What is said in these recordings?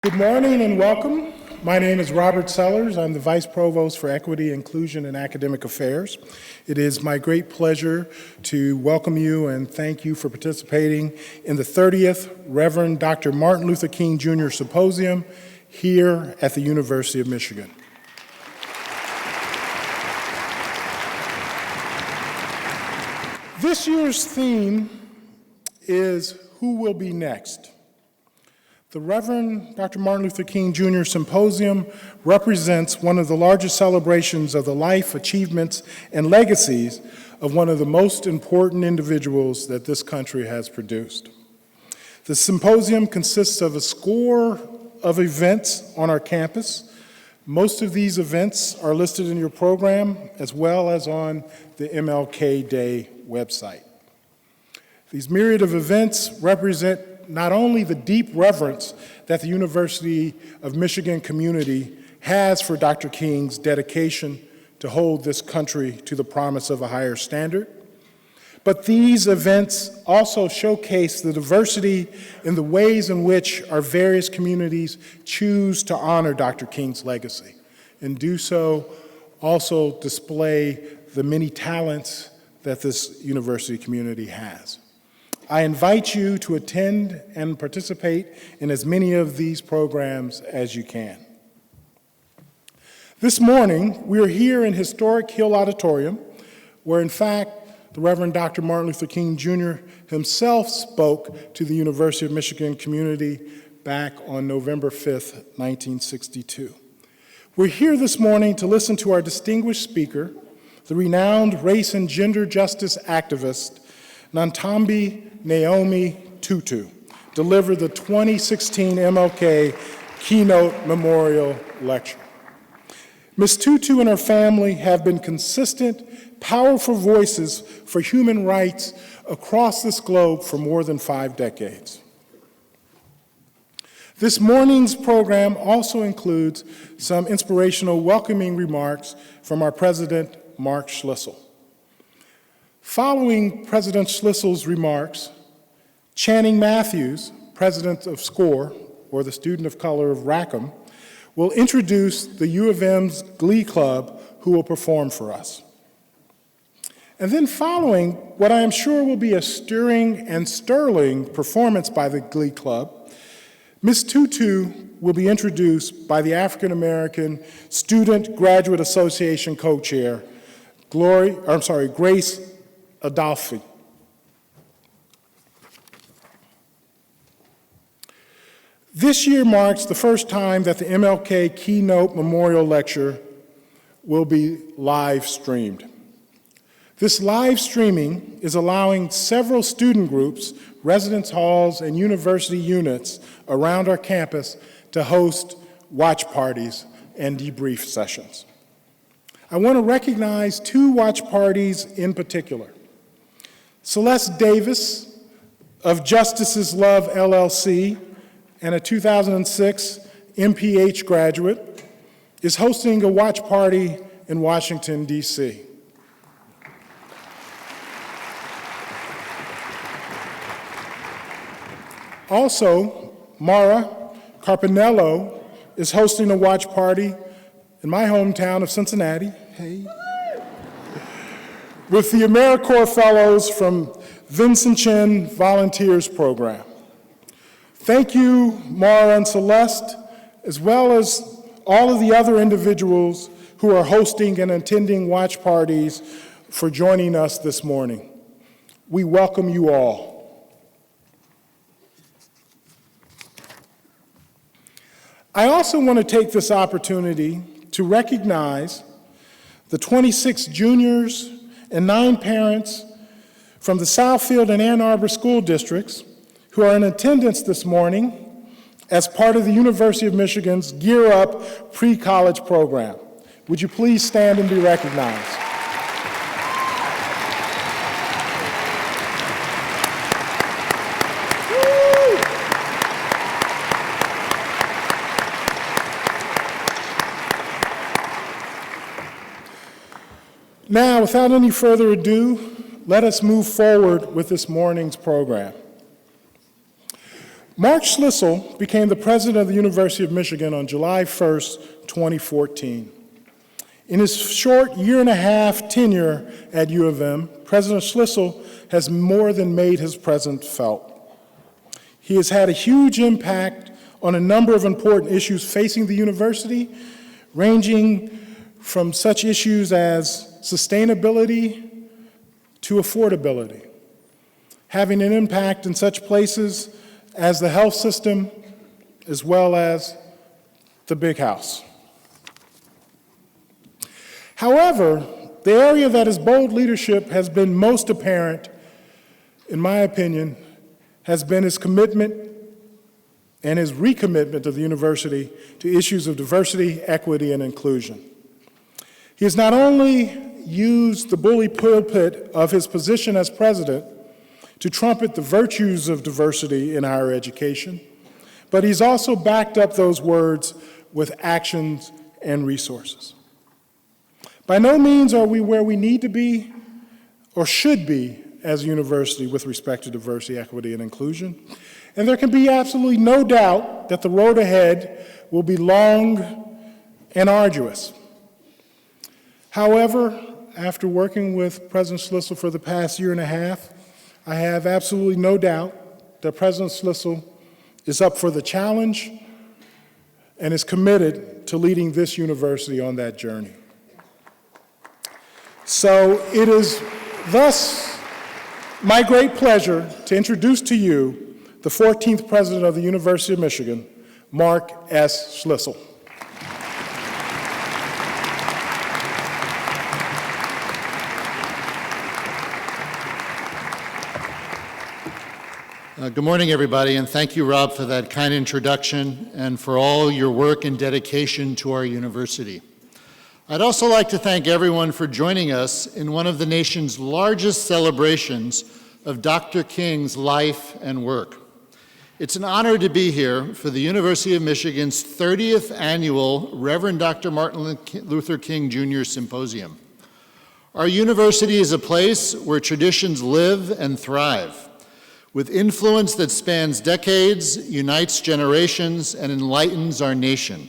Good morning and welcome. My name is Robert Sellers. I'm the Vice Provost for Equity, Inclusion, and Academic Affairs. It is my great pleasure to welcome you and thank you for participating in the 30th Reverend Dr. Martin Luther King Jr. Symposium here at the University of Michigan. This year's theme is Who Will Be Next? The Reverend Dr. Martin Luther King Jr. Symposium represents one of the largest celebrations of the life, achievements, and legacies of one of the most important individuals that this country has produced. The symposium consists of a score of events on our campus. Most of these events are listed in your program as well as on the MLK Day website. These myriad of events represent not only the deep reverence that the University of Michigan community has for Dr. King's dedication to hold this country to the promise of a higher standard, but these events also showcase the diversity in the ways in which our various communities choose to honor Dr. King's legacy, and do so also display the many talents that this university community has. I invite you to attend and participate in as many of these programs as you can. This morning, we are here in historic Hill Auditorium, where in fact, the Reverend Dr. Martin Luther King Jr. himself spoke to the University of Michigan community back on November 5th, 1962. We're here this morning to listen to our distinguished speaker, the renowned race and gender justice activist, Naomi Tutu, delivered the 2016 MLK Keynote Memorial Lecture. Ms. Tutu and her family have been consistent, powerful voices for human rights across this globe for more than 5 decades. This morning's program also includes some inspirational welcoming remarks from our President, Mark Schlissel. Following President Schlissel's remarks, Channing Matthews, president of SCORE, or the Student of Color of Rackham, will introduce the U of M's Glee Club, who will perform for us. And then following what I am sure will be a stirring and sterling performance by the Glee Club, Ms. Tutu will be introduced by the African American Student Graduate Association co-chair, Grace Adolphi. This year marks the first time that the MLK Keynote Memorial Lecture will be live streamed. This live streaming is allowing several student groups, residence halls, and university units around our campus to host watch parties and debrief sessions. I want to recognize 2 watch parties in particular. Celeste Davis of Justice's Love LLC and a 2006 MPH graduate is hosting a watch party in Washington, D.C. Also, Mara Carpinello is hosting a watch party in my hometown of Cincinnati. Hey. With the AmeriCorps Fellows from Vincent Chin Volunteers Program. Thank you, Mara and Celeste, as well as all of the other individuals who are hosting and attending watch parties for joining us this morning. We welcome you all. I also want to take this opportunity to recognize the 26 juniors and 9 parents from the Southfield and Ann Arbor school districts who are in attendance this morning as part of the University of Michigan's Gear Up pre-college program. Would you please stand and be recognized? Now, without any further ado, let us move forward with this morning's program. Mark Schlissel became the president of the University of Michigan on July 1st, 2014. In his short year-and-a-half tenure at U of M, President Schlissel has more than made his presence felt. He has had a huge impact on a number of important issues facing the university, ranging from such issues as sustainability to affordability, having an impact in such places as the health system as well as the big house. However, the area that his bold leadership has been most apparent, in my opinion, has been his commitment and his recommitment of the university to issues of diversity, equity, and inclusion. He has not only used the bully pulpit of his position as president to trumpet the virtues of diversity in higher education, but he's also backed up those words with actions and resources. By no means are we where we need to be or should be as a university with respect to diversity, equity, and inclusion. And there can be absolutely no doubt that the road ahead will be long and arduous. However, after working with President Schlissel for the past year and a half, I have absolutely no doubt that President Schlissel is up for the challenge and is committed to leading this university on that journey. So it is thus my great pleasure to introduce to you the 14th President of the University of Michigan, Mark S. Schlissel. Good morning, everybody, and thank you, Rob, for that kind introduction and for all your work and dedication to our university. I'd also like to thank everyone for joining us in one of the nation's largest celebrations of Dr. King's life and work. It's an honor to be here for the University of Michigan's 30th annual Reverend Dr. Martin Luther King Jr. Symposium. Our university is a place where traditions live and thrive, with influence that spans decades, unites generations, and enlightens our nation.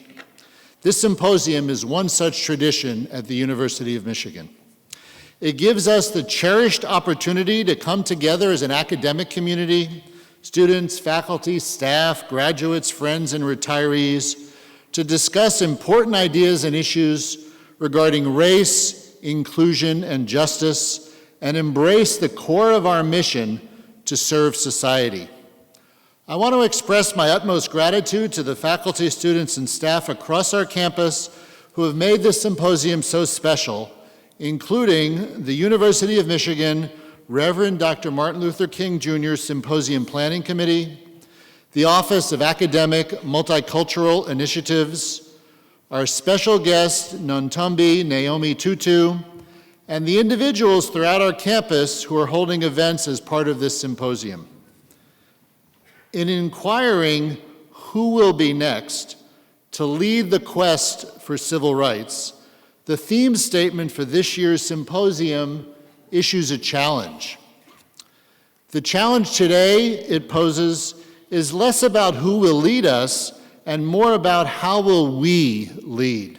This symposium is one such tradition at the University of Michigan. It gives us the cherished opportunity to come together as an academic community, students, faculty, staff, graduates, friends, and retirees, to discuss important ideas and issues regarding race, inclusion, and justice, and embrace the core of our mission to serve society. I want to express my utmost gratitude to the faculty, students, and staff across our campus who have made this symposium so special, including the University of Michigan Reverend Dr. Martin Luther King Jr. Symposium Planning Committee, the Office of Academic Multicultural Initiatives, our special guest, Nontumbi Naomi Tutu, and the individuals throughout our campus who are holding events as part of this symposium. In inquiring who will be next to lead the quest for civil rights, the theme statement for this year's symposium issues a challenge. The challenge today it poses is less about who will lead us and more about how will we lead.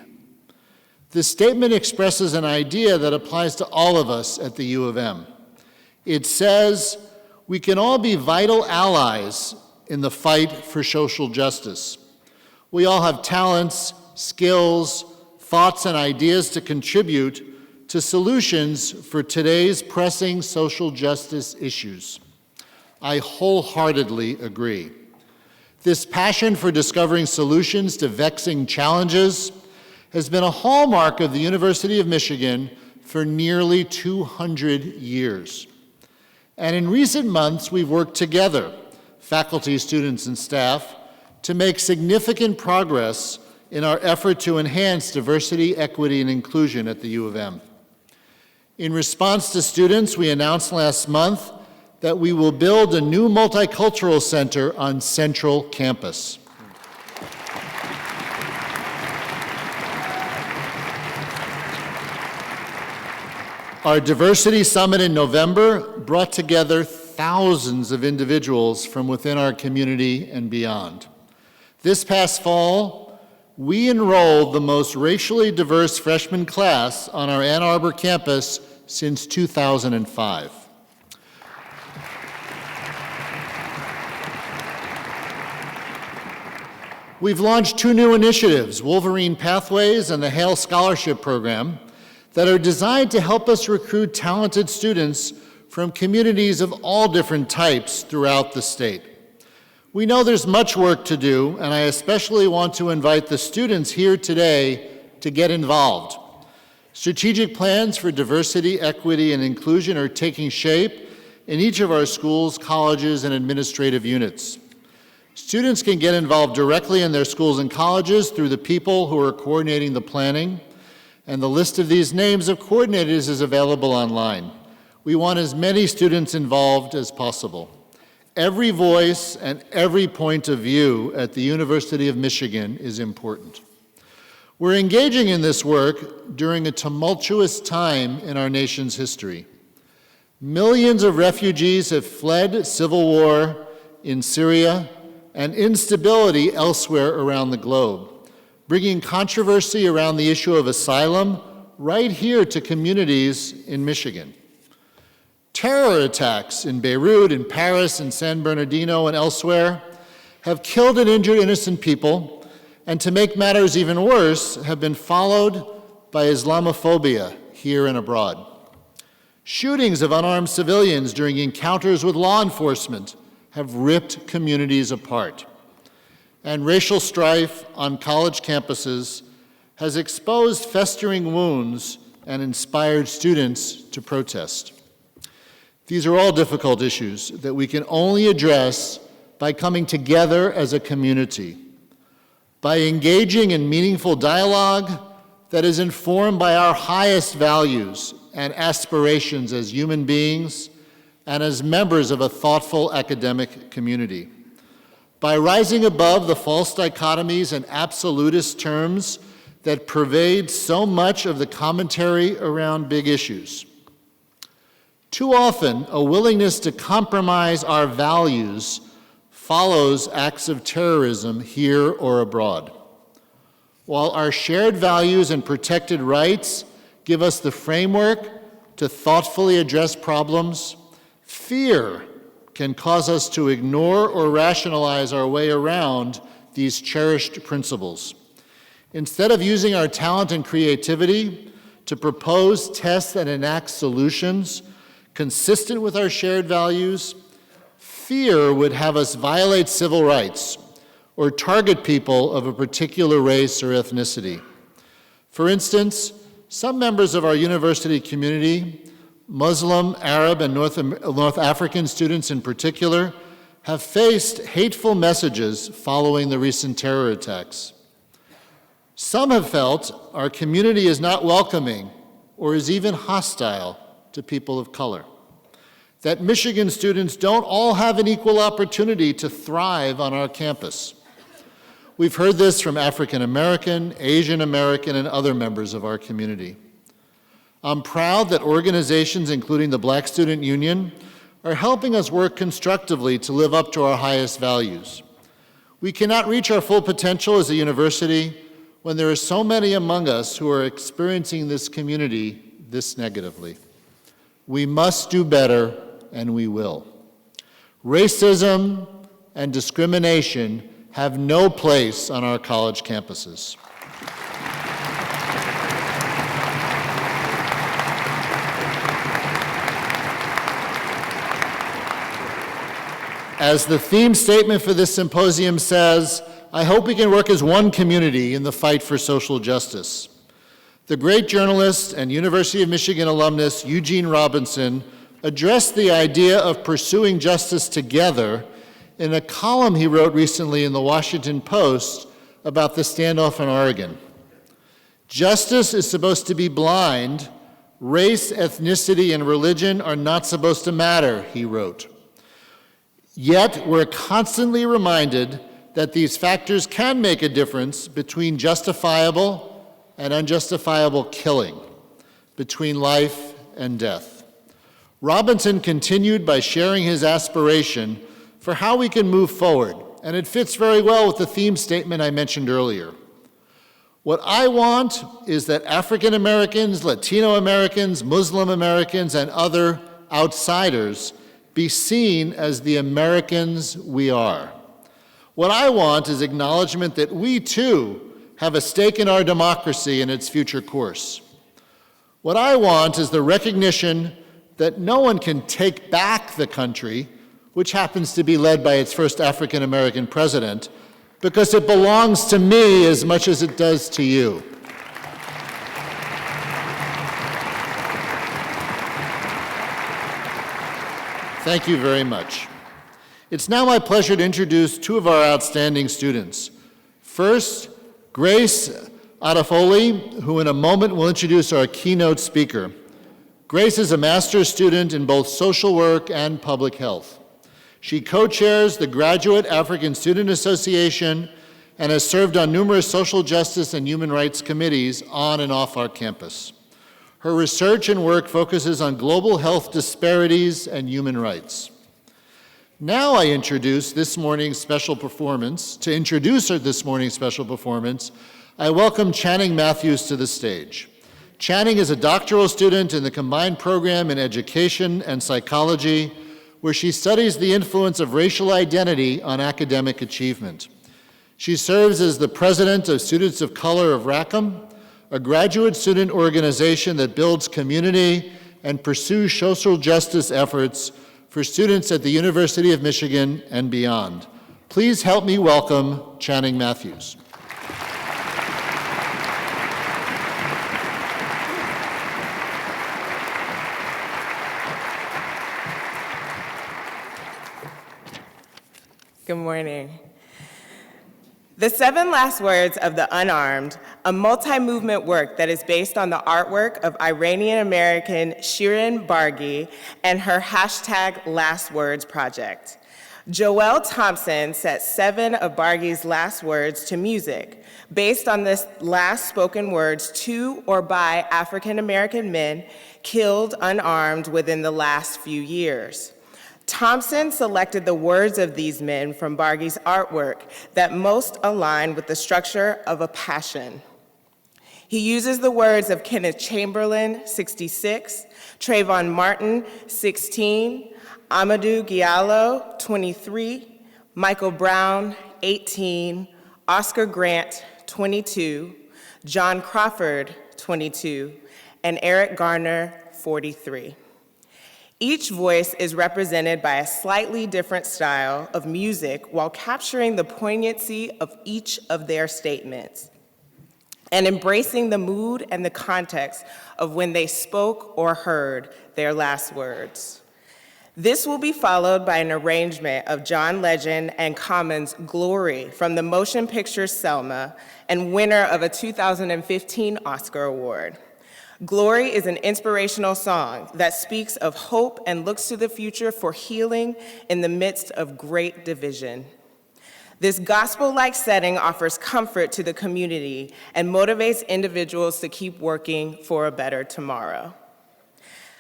This statement expresses an idea that applies to all of us at the U of M. It says we can all be vital allies in the fight for social justice. We all have talents, skills, thoughts, and ideas to contribute to solutions for today's pressing social justice issues. I wholeheartedly agree. This passion for discovering solutions to vexing challenges has been a hallmark of the University of Michigan for nearly 200 years. And in recent months, we've worked together, faculty, students, and staff, to make significant progress in our effort to enhance diversity, equity, and inclusion at the U of M. In response to students, we announced last month that we will build a new multicultural center on Central Campus. Our Diversity Summit in November brought together thousands of individuals from within our community and beyond. This past fall, we enrolled the most racially diverse freshman class on our Ann Arbor campus since 2005. We've launched 2 new initiatives, Wolverine Pathways and the Hale Scholarship Program, that are designed to help us recruit talented students from communities of all different types throughout the state. We know there's much work to do, and I especially want to invite the students here today to get involved. Strategic plans for diversity, equity, and inclusion are taking shape in each of our schools, colleges, and administrative units. Students can get involved directly in their schools and colleges through the people who are coordinating the planning, and the list of these names of coordinators is available online. We want as many students involved as possible. Every voice and every point of view at the University of Michigan is important. We're engaging in this work during a tumultuous time in our nation's history. Millions of refugees have fled civil war in Syria and instability elsewhere around the globe, bringing controversy around the issue of asylum right here to communities in Michigan. Terror attacks in Beirut, in Paris, in San Bernardino, and elsewhere have killed and injured innocent people, and to make matters even worse, have been followed by Islamophobia here and abroad. Shootings of unarmed civilians during encounters with law enforcement have ripped communities apart. And racial strife on college campuses has exposed festering wounds and inspired students to protest. These are all difficult issues that we can only address by coming together as a community, by engaging in meaningful dialogue that is informed by our highest values and aspirations as human beings and as members of a thoughtful academic community. By rising above the false dichotomies and absolutist terms that pervade so much of the commentary around big issues. Too often, a willingness to compromise our values follows acts of terrorism here or abroad. While our shared values and protected rights give us the framework to thoughtfully address problems, fear can cause us to ignore or rationalize our way around these cherished principles. Instead of using our talent and creativity to propose, test, and enact solutions consistent with our shared values, fear would have us violate civil rights or target people of a particular race or ethnicity. For instance, some members of our university community, Muslim, Arab, and North African students in particular, have faced hateful messages following the recent terror attacks. Some have felt our community is not welcoming or is even hostile to people of color, that Michigan students don't all have an equal opportunity to thrive on our campus. We've heard this from African American, Asian American, and other members of our community. I'm proud that organizations, including the Black Student Union, are helping us work constructively to live up to our highest values. We cannot reach our full potential as a university when there are so many among us who are experiencing this community this negatively. We must do better, and we will. Racism and discrimination have no place on our college campuses. As the theme statement for this symposium says, I hope we can work as one community in the fight for social justice. The great journalist and University of Michigan alumnus Eugene Robinson addressed the idea of pursuing justice together in a column he wrote recently in the Washington Post about the standoff in Oregon. Justice is supposed to be blind. Race, ethnicity, and religion are not supposed to matter, he wrote. Yet, we're constantly reminded that these factors can make a difference between justifiable and unjustifiable killing, between life and death. Robinson continued by sharing his aspiration for how we can move forward, and it fits very well with the theme statement I mentioned earlier. What I want is that African Americans, Latino Americans, Muslim Americans, and other outsiders be seen as the Americans we are. What I want is acknowledgement that we too have a stake in our democracy and its future course. What I want is the recognition that no one can take back the country, which happens to be led by its first African American president, because it belongs to me as much as it does to you. Thank you very much. It's now my pleasure to introduce two of our outstanding students. First, Grace Adafoli, who in a moment will introduce our keynote speaker. Grace is a master's student in both social work and public health. She co-chairs the Graduate African Student Association and has served on numerous social justice and human rights committees on and off our campus. Her research and work focuses on global health disparities and human rights. Now I introduce this morning's special performance. To introduce this morning's special performance, I welcome Channing Matthews to the stage. Channing is a doctoral student in the combined program in education and psychology, where she studies the influence of racial identity on academic achievement. She serves as the president of Students of Color of Rackham, a graduate student organization that builds community and pursues social justice efforts for students at the University of Michigan and beyond. Please help me welcome Channing Matthews. Good morning. The Seven Last Words of the Unarmed, a multi-movement work that is based on the artwork of Iranian-American Shirin Barghi and her #LastWords project. Joelle Thompson set 7 of Barghi's last words to music, based on the last spoken words to or by African-American men killed unarmed within the last few years. Thompson selected the words of these men from Barghi's artwork that most align with the structure of a passion. He uses the words of Kenneth Chamberlain, 66, Trayvon Martin, 16, Amadou Diallo, 23, Michael Brown, 18, Oscar Grant, 22, John Crawford, 22, and Eric Garner, 43. Each voice is represented by a slightly different style of music while capturing the poignancy of each of their statements and embracing the mood and the context of when they spoke or heard their last words. This will be followed by an arrangement of John Legend and Common's Glory from the motion picture Selma and winner of a 2015 Oscar Award. Glory is an inspirational song that speaks of hope and looks to the future for healing in the midst of great division. This gospel-like setting offers comfort to the community and motivates individuals to keep working for a better tomorrow.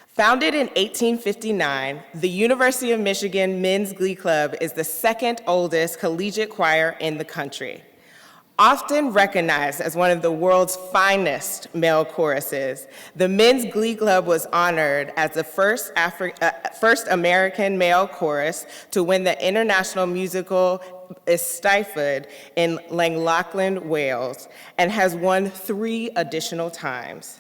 Founded in 1859, the University of Michigan Men's Glee Club is the second oldest collegiate choir in the country. Often recognized as one of the world's finest male choruses, the Men's Glee Club was honored as the first American male chorus to win the International Musical Eisteddfod in Llangollen, Wales, and has won 3 additional times.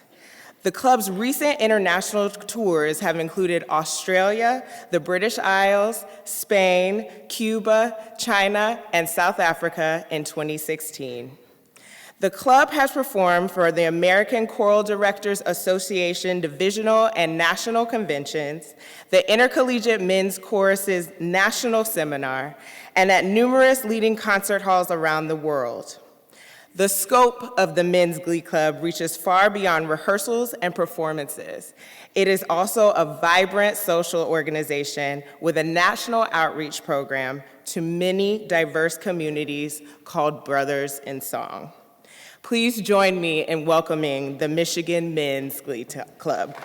The club's recent international tours have included Australia, the British Isles, Spain, Cuba, China, and South Africa in 2016. The club has performed for the American Choral Directors Association divisional and national conventions, the Intercollegiate Men's Chorus's National Seminar, and at numerous leading concert halls around the world. The scope of the Men's Glee Club reaches far beyond rehearsals and performances. It is also a vibrant social organization with a national outreach program to many diverse communities called Brothers in Song. Please join me in welcoming the Michigan Men's Glee Club.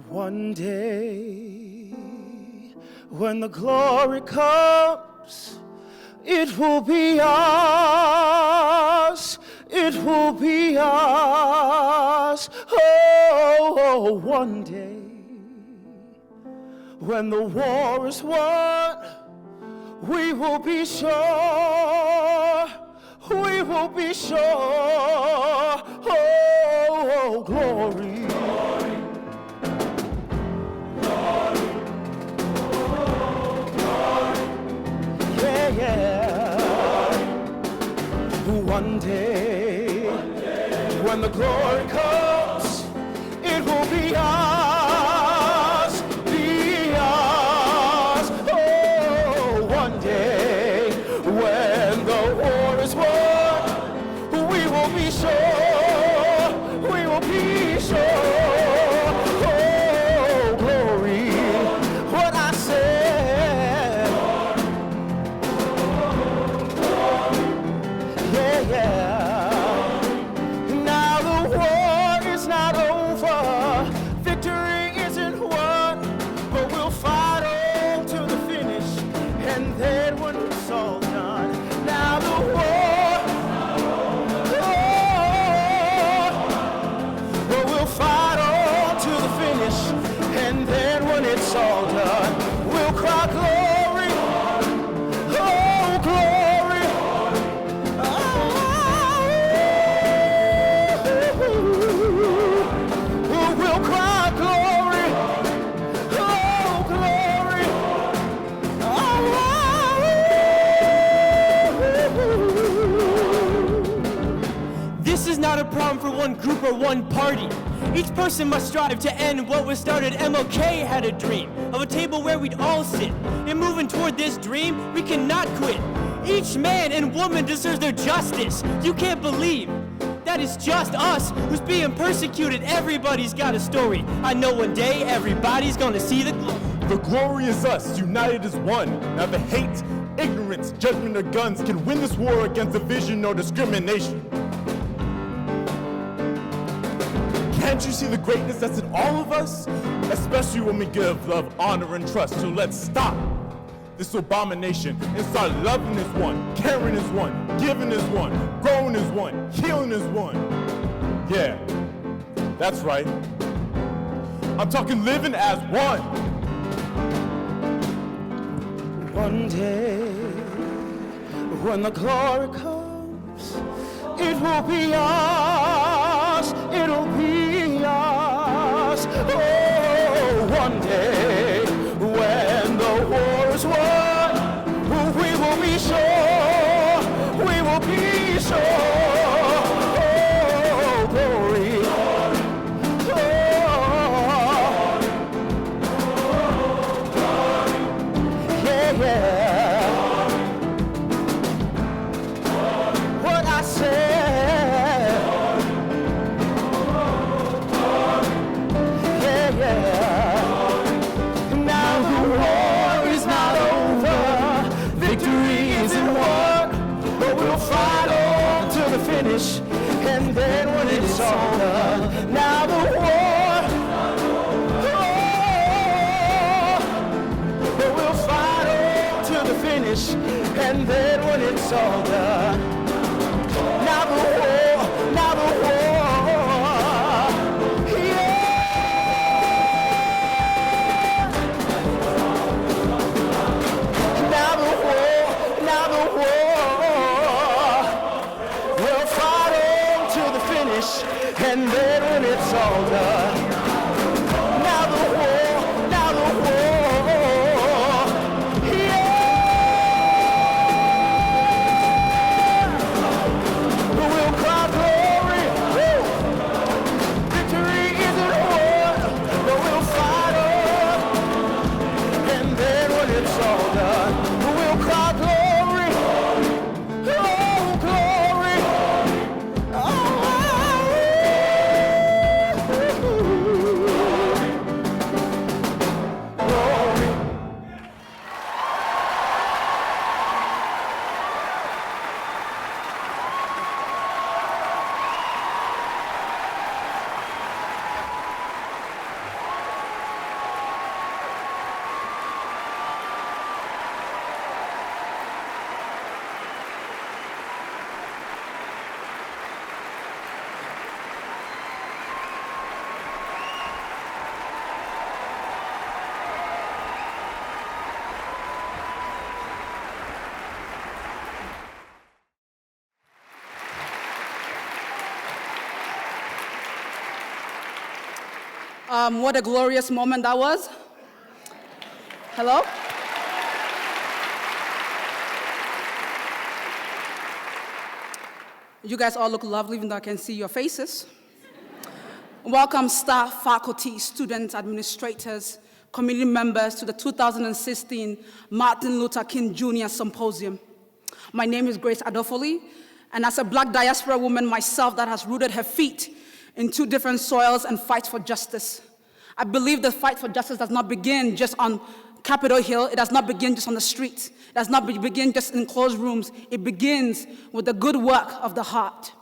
One day, when the glory comes, it will be ours. It will be ours. Oh, one day, when the war is won, we will be sure. We will be sure. Oh, glory. One day, when the glory comes, it will be ours, be ours. Oh, one day, when the war is won, we will be sure, we will be sure. Oh, glory, what I said. Now the war is not over, victory isn't won, but we'll fight on to the finish, and then when it's all done, now the war, but we'll fight on to the finish, and then when it's all done, we'll cry glory, oh glory. We'll cry glory, oh glory, This is not a problem for one group or one party. Each person must strive to end what was started. MLK had a dream of a table where we'd all sit. And moving toward this dream, we cannot quit. Each man and woman deserves their justice. You can't believe that it's just us who's being persecuted. Everybody's got a story. I know one day everybody's gonna see the glory. The glory is us, united as one. Now the hate, ignorance, judgment, or guns can win this war against division or discrimination. Can't you see the greatness that's in all of us? Especially when we give love, honor, and trust. So let's stop this abomination and start loving as one, caring as one, giving as one, growing as one, healing as one. Yeah, that's right. I'm talking living as one. One day, when the glory comes, it will be ours, it'll be ours. Oh, one day, when the war is won, we will be sure, we will be sure. Oh, glory. What I said. Now the war is not over, victory isn't won, but we'll fight on to the finish, and then when it's all done, now the war, but we'll fight on to the finish, and then when it's all done, now the war, now the war, now the war, we'll fight on to the finish, and then when it's all done, now the war, now the war, we'll cry glory, victory isn't won, but we'll fight on, and then when it's all done, we'll cry glory, oh glory, oh. What a glorious moment that was. Hello? You guys all look lovely, even though I can see your faces. Welcome staff, faculty, students, administrators, community members to the 2016 Martin Luther King Jr. Symposium. My name is Grace Adofoli, and as a Black diaspora woman myself that has rooted her feet in 2 different soils and fights for justice, I believe the fight for justice does not begin just on Capitol Hill. It does not begin just on the streets. It does not begin just in closed rooms. It begins with the good work of the heart.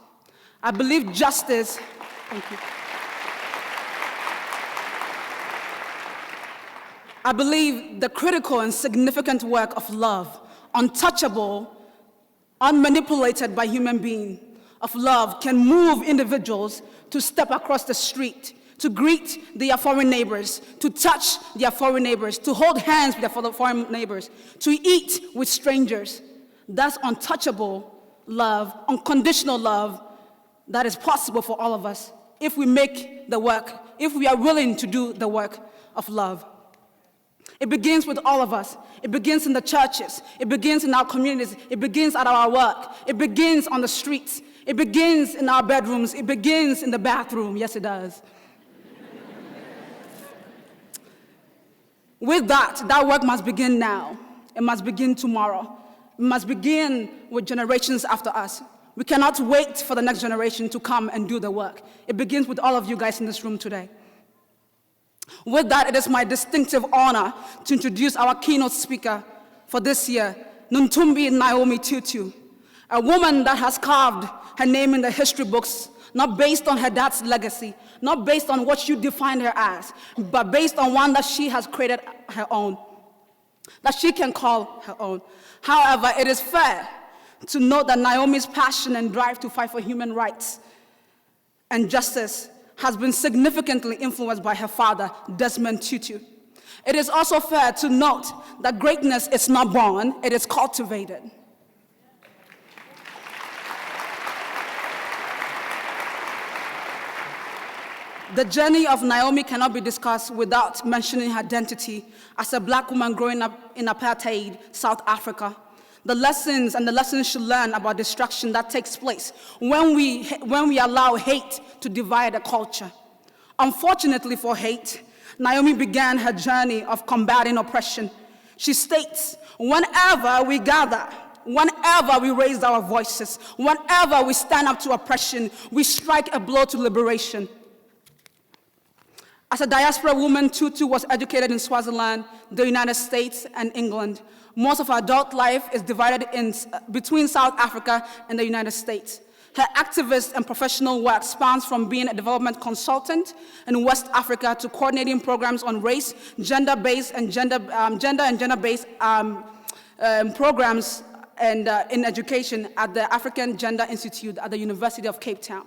I believe justice, thank you. I believe the critical and significant work of love, untouchable, unmanipulated by human being, of love can move individuals to step across the street, to greet their foreign neighbors, to touch their foreign neighbors, to hold hands with their foreign neighbors, to eat with strangers. That's untouchable love, unconditional love that is possible for all of us if we make the work, if we are willing to do the work of love. It begins with all of us. It begins in the churches. It begins in our communities. It begins at our work. It begins on the streets. It begins in our bedrooms. It begins in the bathroom. Yes, it does. With that work must begin now. It must begin tomorrow. It must begin with generations after us. We cannot wait for the next generation to come and do the work. It begins with all of you guys in this room today. With that, it is my distinctive honor to introduce our keynote speaker for this year, Nuntumbi Naomi Tutu, a woman that has carved her name in the history books, not based on her dad's legacy, not based on what you defined her as, but based on one that she has created her own, that she can call her own. However, it is fair to note that Naomi's passion and drive to fight for human rights and justice has been significantly influenced by her father, Desmond Tutu. It is also fair to note that greatness is not born, it is cultivated. The journey of Naomi cannot be discussed without mentioning her identity as a Black woman growing up in apartheid, South Africa. The lessons she learned about destruction that takes place when we allow hate to divide a culture. Unfortunately for hate, Naomi began her journey of combating oppression. She states, whenever we gather, whenever we raise our voices, whenever we stand up to oppression, we strike a blow to liberation. As a diaspora woman, Tutu was educated in Swaziland, the United States, and England. Most of her adult life is divided between South Africa and the United States. Her activist and professional work spans from being a development consultant in West Africa to coordinating programs on race, gender-based and gender-based programs and in education at the African Gender Institute at the University of Cape Town.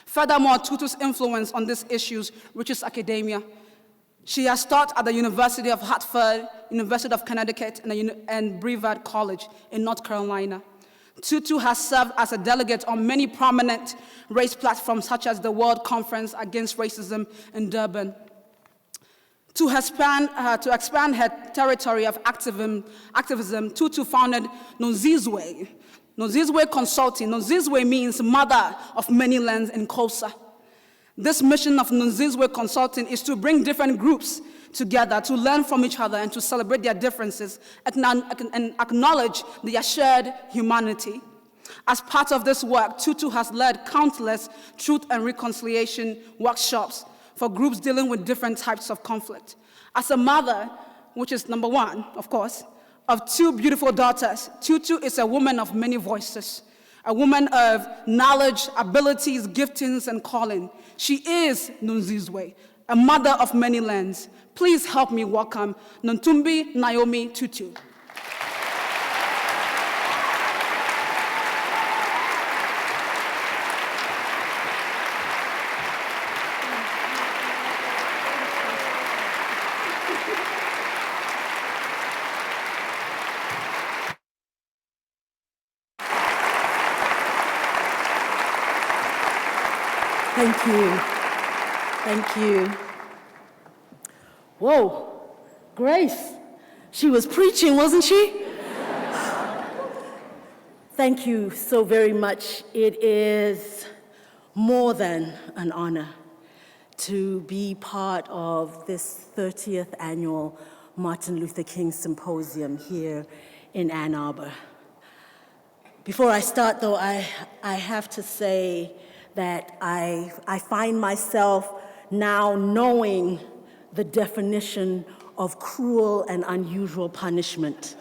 Furthermore, Tutu's influence on these issues reaches academia. She has taught at the University of Hartford, University of Connecticut, and Brevard College in North Carolina. Tutu has served as a delegate on many prominent race platforms, such as the World Conference Against Racism in Durban. To expand her territory of activism, Tutu founded Nozizwe Consulting. Nozizwe means mother of many lands in Xhosa. This mission of Nozizwe Consulting is to bring different groups together to learn from each other and to celebrate their differences and acknowledge their shared humanity. As part of this work, Tutu has led countless truth and reconciliation workshops for groups dealing with different types of conflict. As a mother, which is number one, of course, of 2 beautiful daughters, Tutu is a woman of many voices, a woman of knowledge, abilities, giftings, and calling. She is Nunzizwe, a mother of many lands. Please help me welcome Nuntumbi Naomi Tutu. Thank you. Thank you. Whoa, Grace, she was preaching, wasn't she? Thank you so very much. It is more than an honor to be part of this 30th annual Martin Luther King Symposium here in Ann Arbor. Before I start, though, I have to say that I find myself now knowing the definition of cruel and unusual punishment.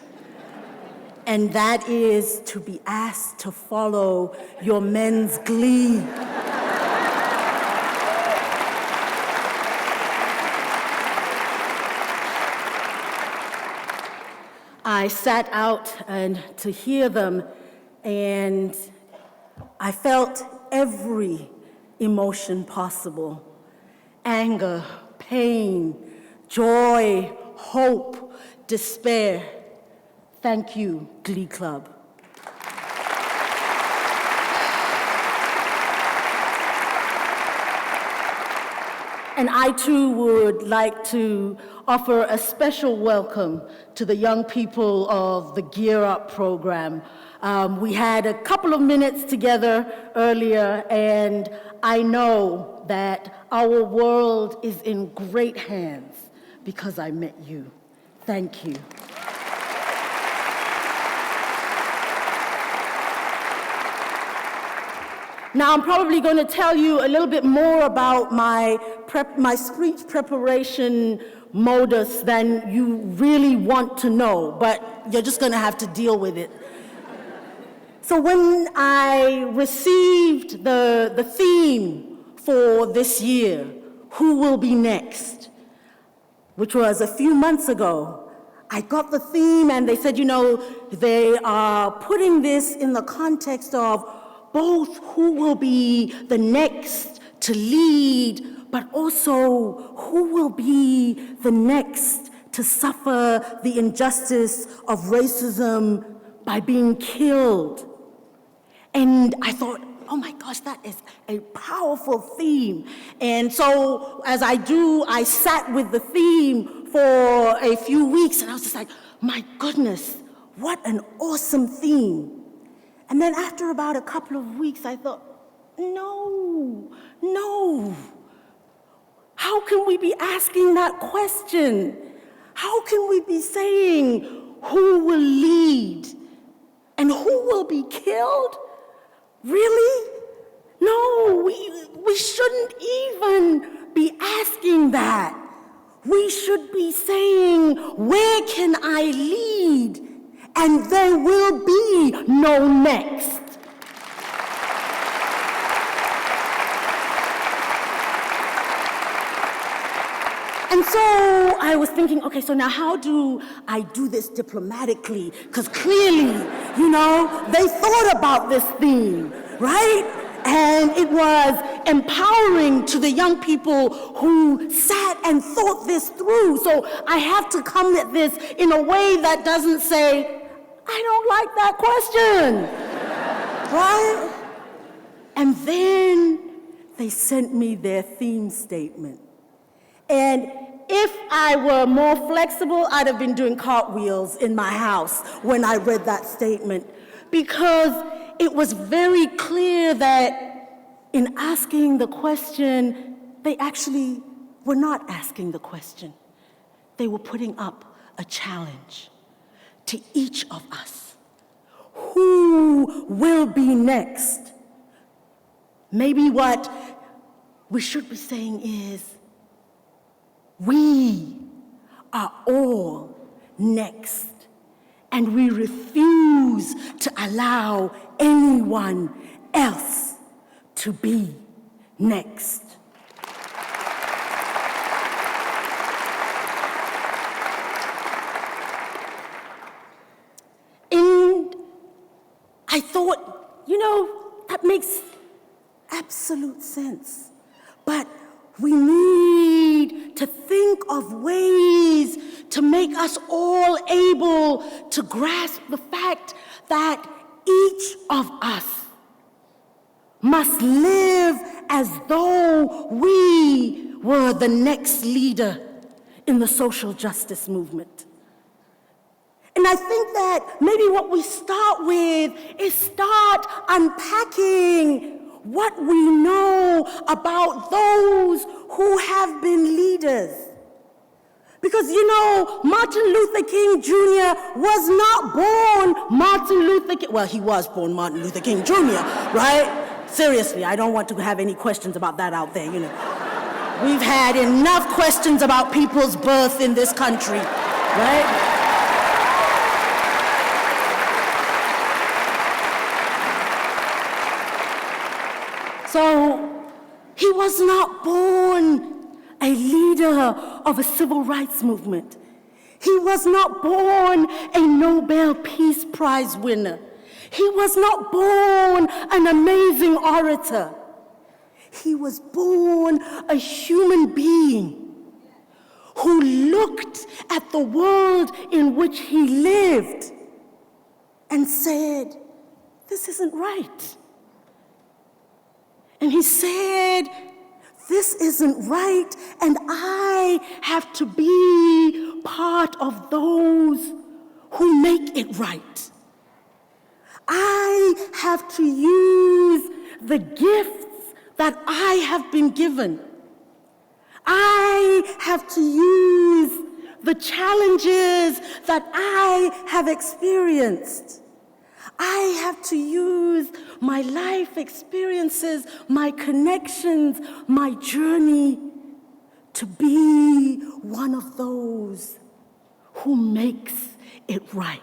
And that is to be asked to follow your men's glee. I sat out and to hear them, and I felt every emotion possible: anger, pain, joy, hope, despair. Thank you, Glee Club. And I too would like to offer a special welcome to the young people of the Gear Up program. We had a couple of minutes together earlier, and I know that our world is in great hands because I met you. Thank you. Now, I'm probably going to tell you a little bit more about my speech preparation modus than you really want to know, but you're just going to have to deal with it. So when I received the theme for this year, Who Will Be Next, which was a few months ago, I got the theme and they said, you know, they are putting this in the context of both who will be the next to lead, but also who will be the next to suffer the injustice of racism by being killed. And I thought, oh my gosh, that is a powerful theme. And so as I sat with the theme for a few weeks, and I was just like, my goodness, what an awesome theme. And then after about a couple of weeks, I thought, no. How can we be asking that question? How can we be saying who will lead and who will be killed? Really? No, we shouldn't even be asking that. We should be saying, where can I lead? And there will be no next. And so I was thinking, okay, so now how do I do this diplomatically? Because clearly, you know, they thought about this theme, right? And it was empowering to the young people who sat and thought this through. So I have to come at this in a way that doesn't say, I don't like that question, right? And then they sent me their theme statement. And if I were more flexible, I'd have been doing cartwheels in my house when I read that statement, because it was very clear that in asking the question, they actually were not asking the question. They were putting up a challenge to each of us. Who will be next? Maybe what we should be saying is, we are all next, and we refuse to allow anyone else to be next. And I thought, you know, that makes absolute sense. But we need to think of ways to make us all able to grasp the fact that each of us must live as though we were the next leader in the social justice movement. And I think that maybe what we start with is start unpacking what we know about those who have been leaders. Because, you know, Martin Luther King Jr. was not born Martin Luther King. Well, he was born Martin Luther King Jr., right? Seriously, I don't want to have any questions about that out there, you know. We've had enough questions about people's birth in this country, right? So, he was not born a leader of a civil rights movement. He was not born a Nobel Peace Prize winner. He was not born an amazing orator. He was born a human being who looked at the world in which he lived and said, "This isn't right." And he said, "This isn't right, and I have to be part of those who make it right. I have to use the gifts that I have been given. I have to use the challenges that I have experienced. I have to use my life experiences, my connections, my journey to be one of those who makes it right."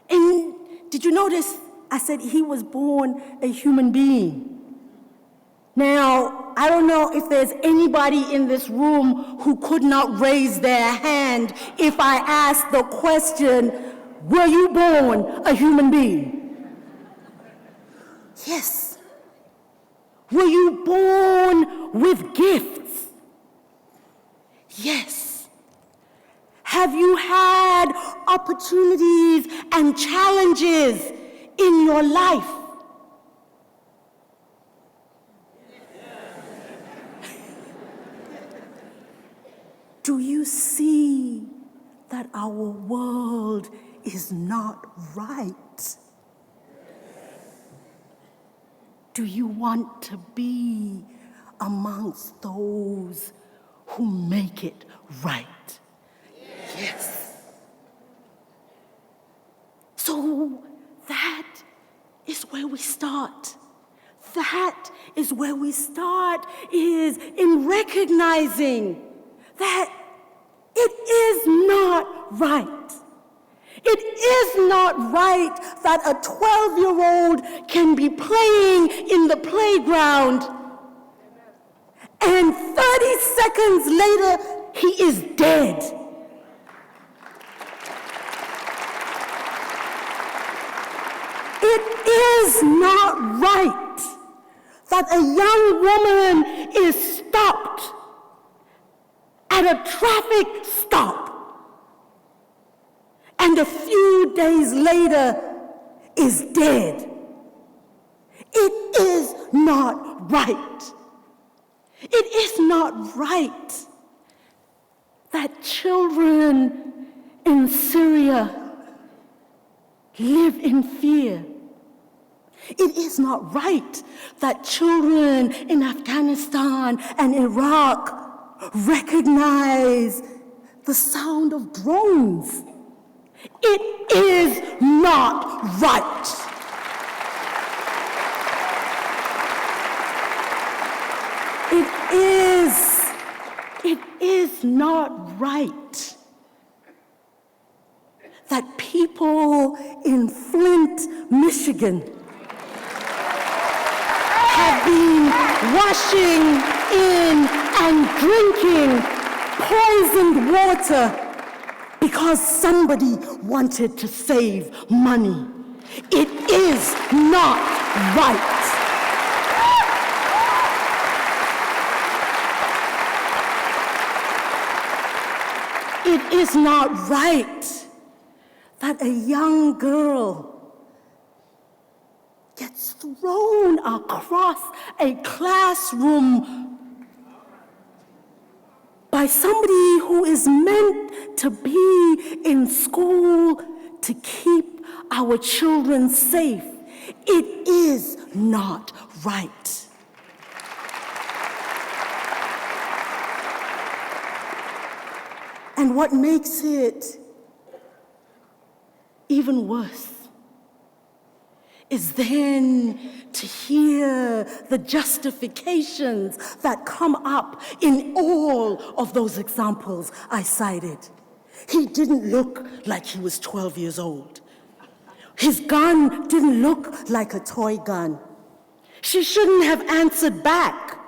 And did you notice I said he was born a human being? Now, I don't know if there's anybody in this room who could not raise their hand if I asked the question, were you born a human being? Yes. Were you born with gifts? Yes. Have you had opportunities and challenges in your life? Do you see that our world is not right? Do you want to be amongst those who make it right? Yes. So that is where we start. That is where we start, is in recognizing that it is not right. It is not right that a 12-year-old can be playing in the playground and 30 seconds later, he is dead. It is not right that a young woman is stopped at a traffic stop and a few days later is dead. It is not right. It is not right that children in Syria live in fear. It is not right that children in Afghanistan and Iraq recognize the sound of drones. It is not right. It is not right that people in Flint, Michigan have been washing in and drinking poisoned water because somebody wanted to save money. It is not right. It is not right that a young girl gets thrown across a classroom by somebody who is meant to be in school to keep our children safe. It is not right. And what makes it even worse is then to hear the justifications that come up in all of those examples I cited. He didn't look like he was 12 years old. His gun didn't look like a toy gun. She shouldn't have answered back.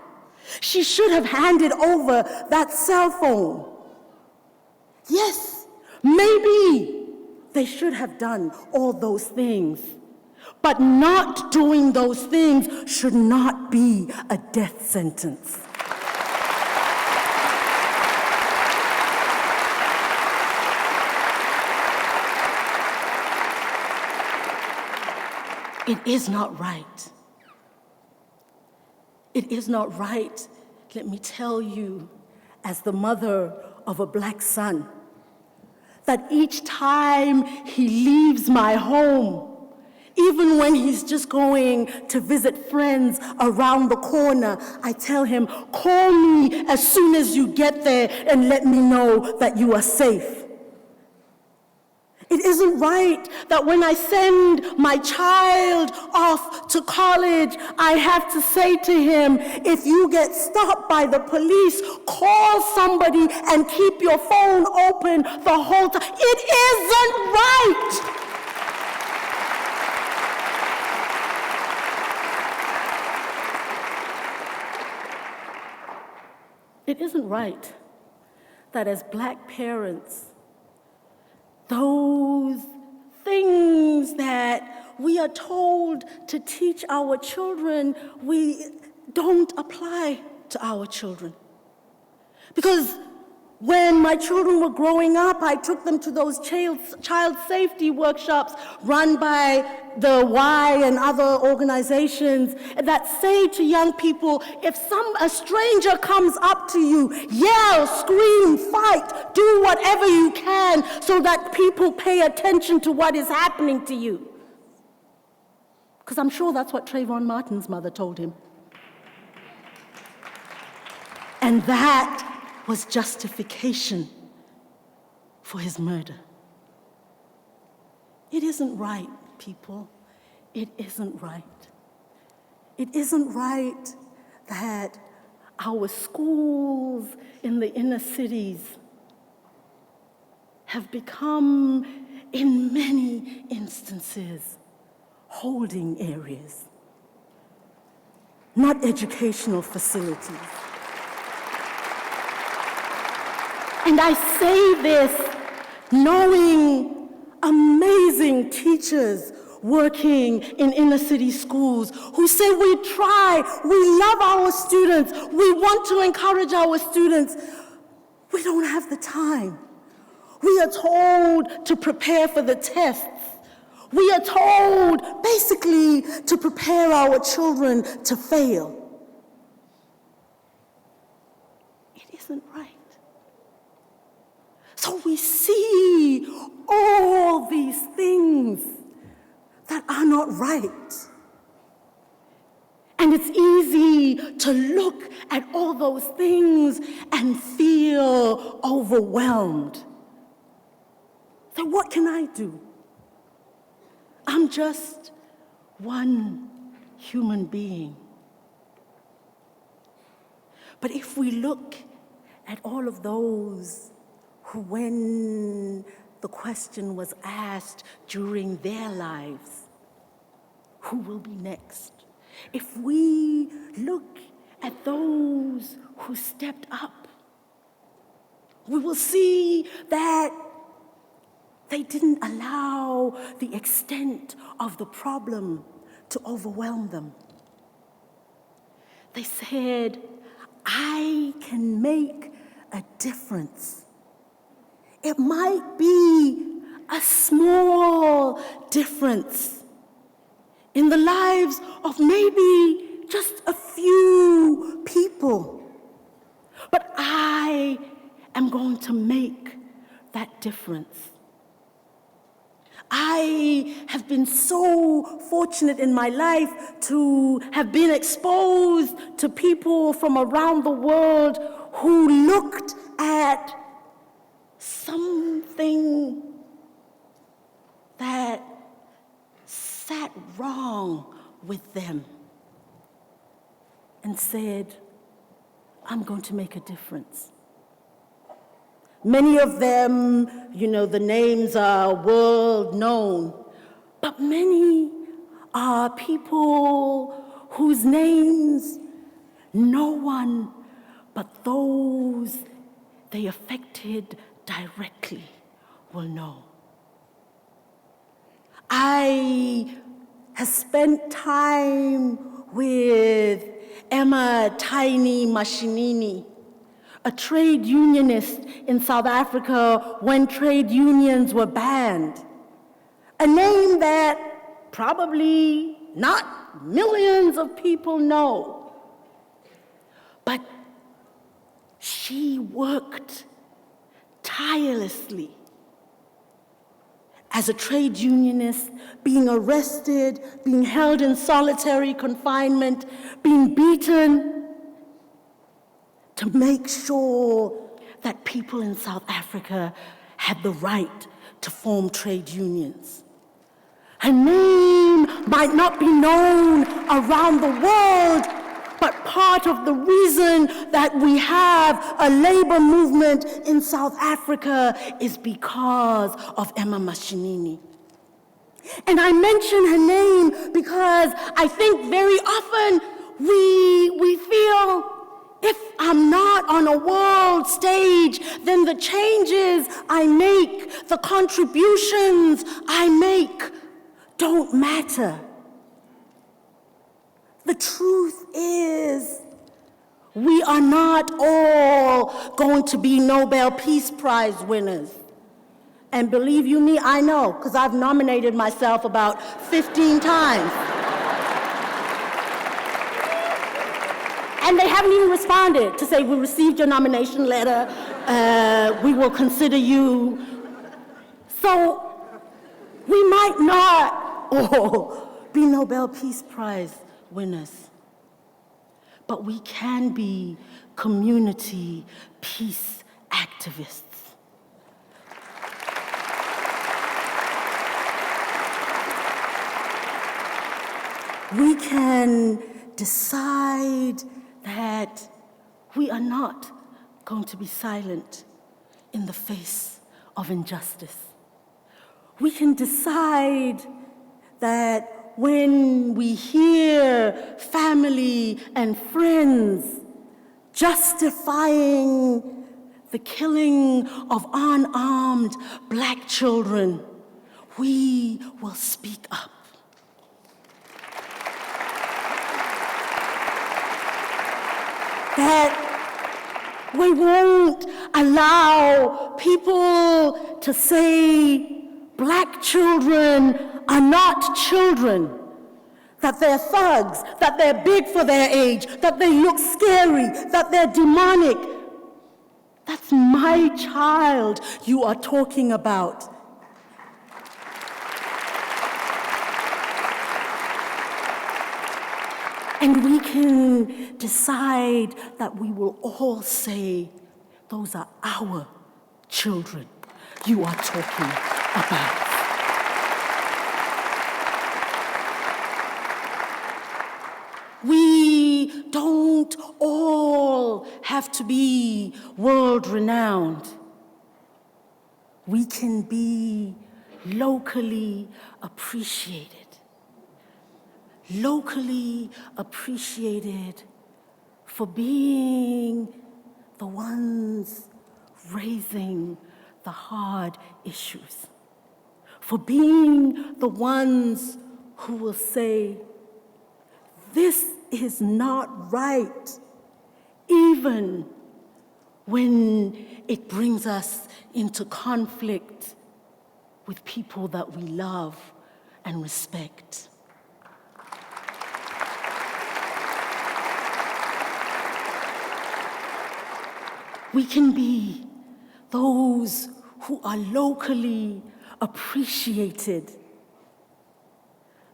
She should have handed over that cell phone. Yes, maybe they should have done all those things. But not doing those things should not be a death sentence. It is not right. It is not right, let me tell you, as the mother of a black son, that each time he leaves my home, even when he's just going to visit friends around the corner, I tell him, call me as soon as you get there and let me know that you are safe. It isn't right that when I send my child off to college, I have to say to him, if you get stopped by the police, call somebody and keep your phone open the whole time. It isn't right. It isn't right that as black parents, those things that we are told to teach our children, we don't apply to our children. Because when my children were growing up, I took them to those child safety workshops run by the Y and other organizations that say to young people, if a stranger comes up to you, yell, scream, fight, do whatever you can so that people pay attention to what is happening to you. Because I'm sure that's what Trayvon Martin's mother told him. And that was justification for his murder. It isn't right, people. It isn't right. It isn't right that our schools in the inner cities have become, in many instances, holding areas, not educational facilities. And I say this knowing amazing teachers working in inner city schools who say we try, we love our students, we want to encourage our students. We don't have the time. We are told to prepare for the tests. We are told basically to prepare our children to fail. It isn't right. So we see all these things that are not right. And it's easy to look at all those things and feel overwhelmed. So what can I do? I'm just one human being. But if we look at all of those who, when the question was asked during their lives, who will be next? If we look at those who stepped up, we will see that they didn't allow the extent of the problem to overwhelm them. They said, I can make a difference. It might be a small difference in the lives of maybe just a few people, but I am going to make that difference. I have been so fortunate in my life to have been exposed to people from around the world who looked at something that sat wrong with them and said, I'm going to make a difference. Many of them, the names are world known, but many are people whose names no one but those they affected directly will know. I have spent time with Emma Tiny Mashinini, a trade unionist in South Africa when trade unions were banned. A name that probably not millions of people know. But she worked tirelessly as a trade unionist, being arrested, being held in solitary confinement, being beaten, to make sure that people in South Africa had the right to form trade unions. Her name might not be known around the world, but part of the reason that we have a labor movement in South Africa is because of Emma Mashinini. And I mention her name because I think very often we feel, if I'm not on a world stage, then the changes I make, the contributions I make, don't matter. The truth is, we are not all going to be Nobel Peace Prize winners. And believe you me, I know, because I've nominated myself about 15 times. And they haven't even responded to say, we received your nomination letter, we will consider you. So we might not all be Nobel Peace Prize winners, but we can be community peace activists. We can decide that we are not going to be silent in the face of injustice. We can decide that when we hear family and friends justifying the killing of unarmed Black children, we will speak up. That we won't allow people to say Black children are not children, that they're thugs, that they're big for their age, that they look scary, that they're demonic. That's my child you are talking about. And we can decide that we will all say, those are our children you are talking about. We don't all have to be world-renowned. We can be locally appreciated. Locally appreciated for being the ones raising the hard issues, for being the ones who will say, this is not right, even when it brings us into conflict with people that we love and respect. We can be those who are locally appreciated,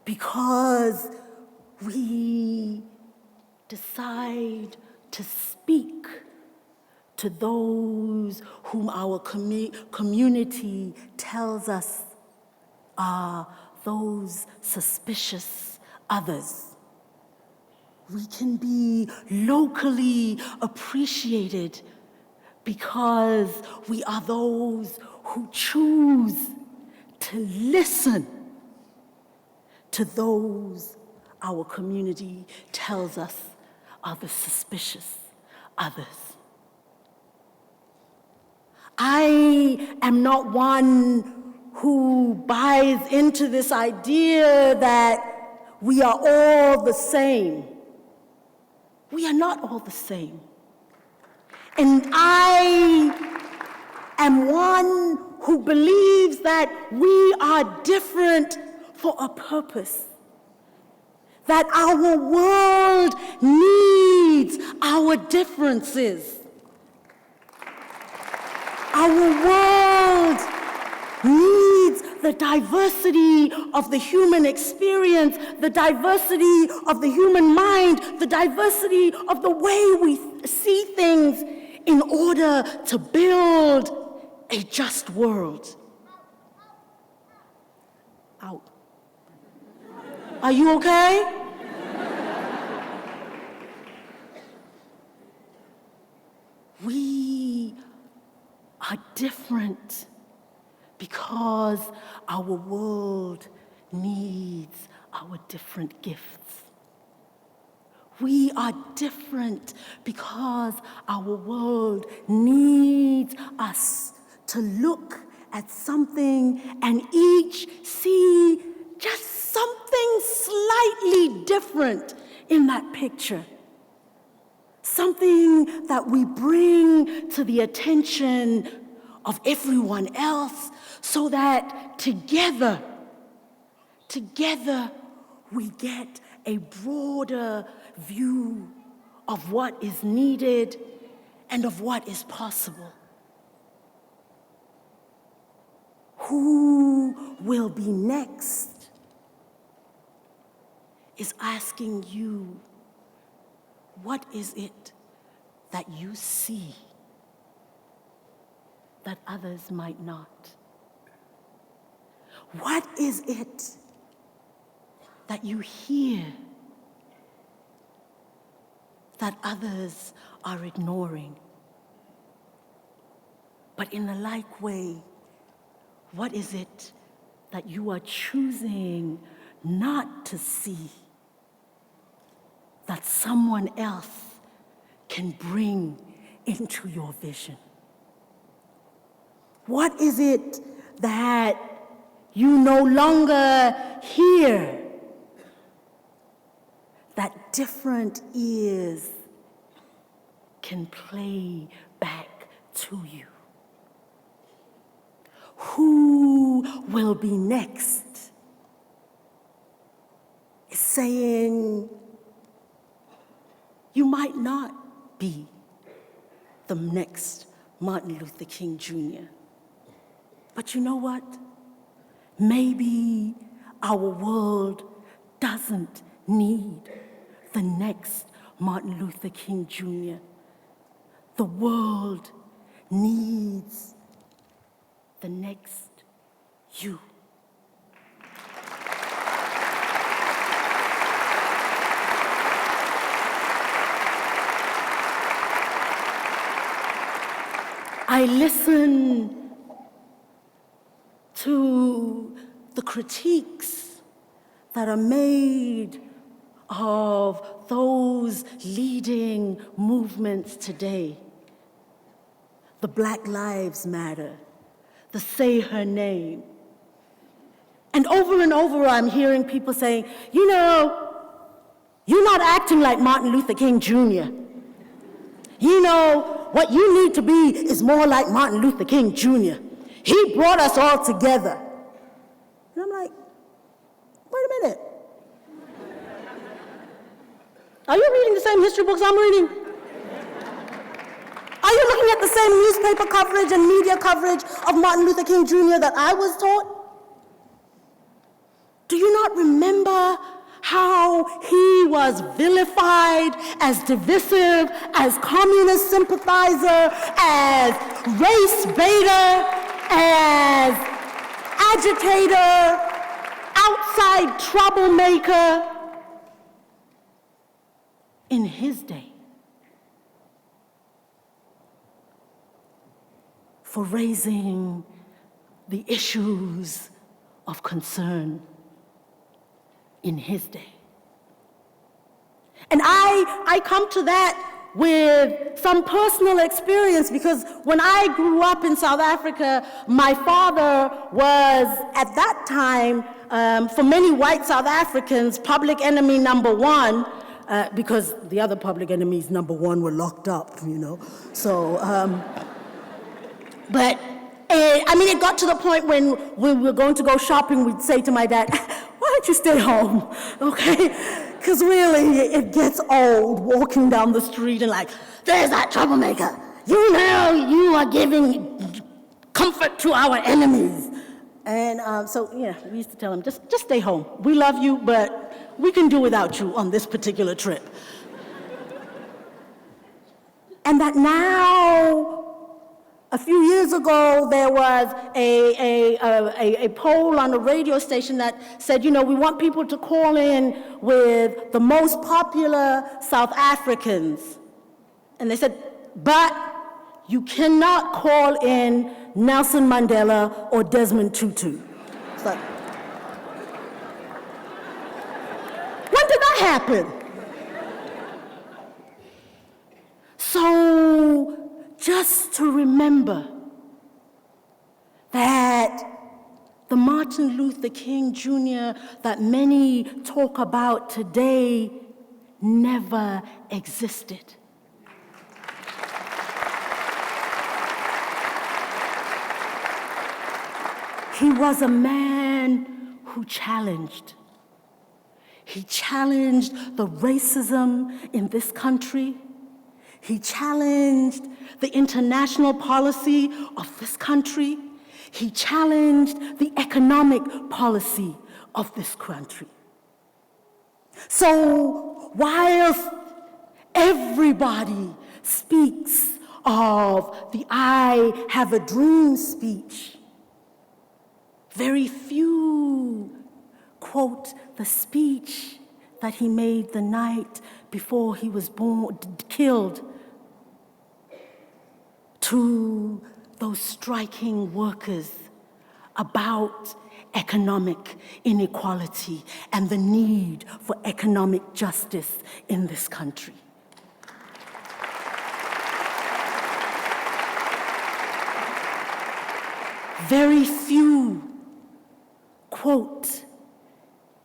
because we decide to speak to those whom our community tells us are those suspicious others. We can be locally appreciated because we are those who choose to listen to those our community tells us are the suspicious others. I am not one who buys into this idea that we are all the same. We are not all the same. And I am one who believes that we are different for a purpose. That our world needs our differences. Our world needs the diversity of the human experience, the diversity of the human mind, the diversity of the way we see things in order to build a just world. Out. Are you okay? We are different because our world needs our different gifts. We are different because our world needs us to look at something and each see just something slightly different in that picture. Something that we bring to the attention of everyone else so that together we get a broader view of what is needed and of what is possible. Who will be next is asking you, what is it that you see that others might not? What is it that you hear that others are ignoring? But in a like way, what is it that you are choosing not to see that someone else can bring into your vision? What is it that you no longer hear that different ears can play back to you? Who will be next is saying, you might not be the next Martin Luther King Jr. But you know what? Maybe our world doesn't need the next Martin Luther King Jr. The world needs the next you. I listen to the critiques that are made of those leading movements today. The Black Lives Matter, the Say Her Name. And over I'm hearing people saying, you know, you're not acting like Martin Luther King Jr. You know, what you need to be is more like Martin Luther King Jr. He brought us all together. And I'm like, wait a minute. Are you reading the same history books I'm reading? Are you looking at the same newspaper coverage and media coverage of Martin Luther King Jr. that I was taught? Do you not remember how he was vilified as divisive, as communist sympathizer, as race baiter, as agitator, outside troublemaker in his day, for raising the issues of concern in his day? And I come to that with some personal experience, because when I grew up in South Africa, my father was, at that time, for many white South Africans, public enemy number one, because the other public enemies number one were locked up, you know. So, but I mean, it got to the point when we were going to go shopping, we'd say to my dad, why don't you stay home, okay? Because really, it gets old walking down the street and like, there's that troublemaker. You know, you are giving comfort to our enemies. And so, yeah, we used to tell him, just stay home. We love you, but we can do without you on this particular trip. And that now, a few years ago, there was a poll on a radio station that said, you know, we want people to call in with the most popular South Africans. And they said, but you cannot call in Nelson Mandela or Desmond Tutu. It's like, when did that happen? So, just to remember that the Martin Luther King Jr. that many talk about today never existed. He was a man who challenged. He challenged the racism in this country. He challenged the international policy of this country. He challenged the economic policy of this country. So whilst everybody speaks of the I Have a Dream speech, very few quote the speech that he made the night before he was killed to those striking workers about economic inequality and the need for economic justice in this country. Very few quote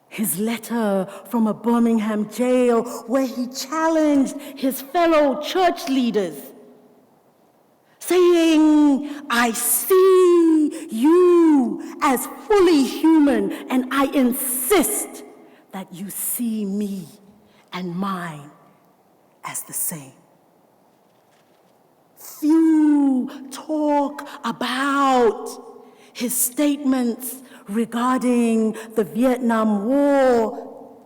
his letter from a Birmingham jail where he challenged his fellow church leaders, saying, I see you as fully human, and I insist that you see me and mine as the same. Few talk about his statements regarding the Vietnam War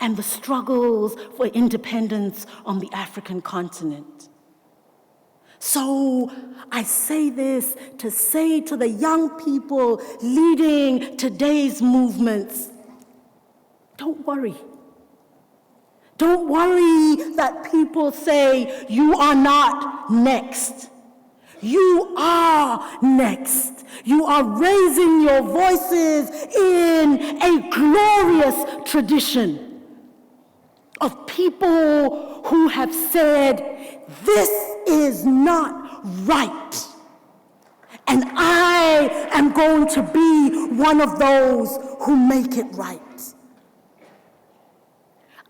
and the struggles for independence on the African continent. So I say this to say to the young people leading today's movements, don't worry. Don't worry that people say you are not next. You are next. You are raising your voices in a glorious tradition of people who have said, this is not right. And I am going to be one of those who make it right.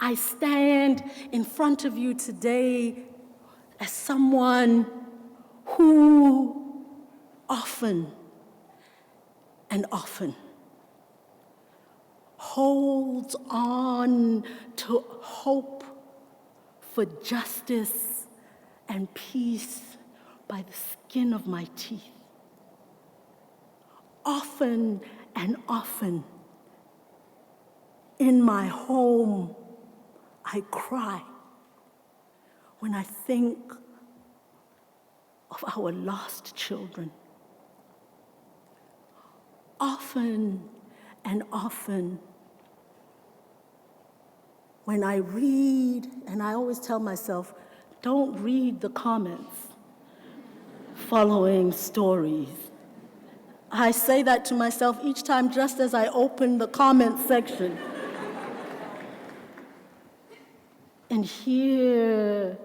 I stand in front of you today as someone who often holds on to hope for justice and peace by the skin of my teeth. Often and often, in my home, I cry when I think of our lost children. Often and often, when I read, and I always tell myself, don't read the comments following stories. I say that to myself each time just as I open the comment section and hear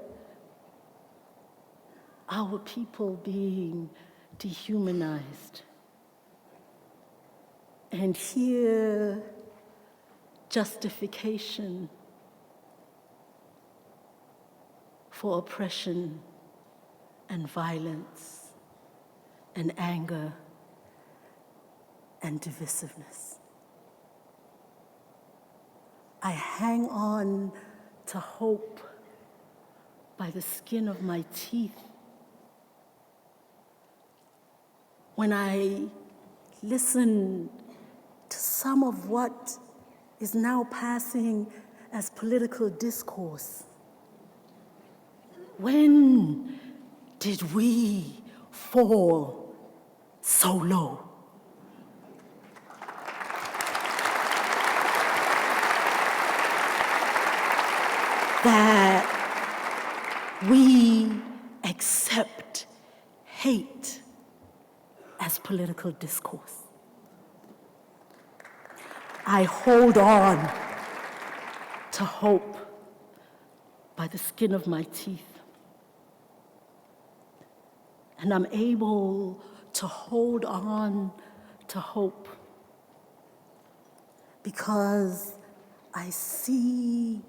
our people being dehumanized and hear justification for oppression and violence and anger and divisiveness. I hang on to hope by the skin of my teeth. When I listen to some of what is now passing as political discourse, when did we fall so low? That we accept hate as political discourse. I hold on to hope by the skin of my teeth. And I'm able to hold on to hope because I see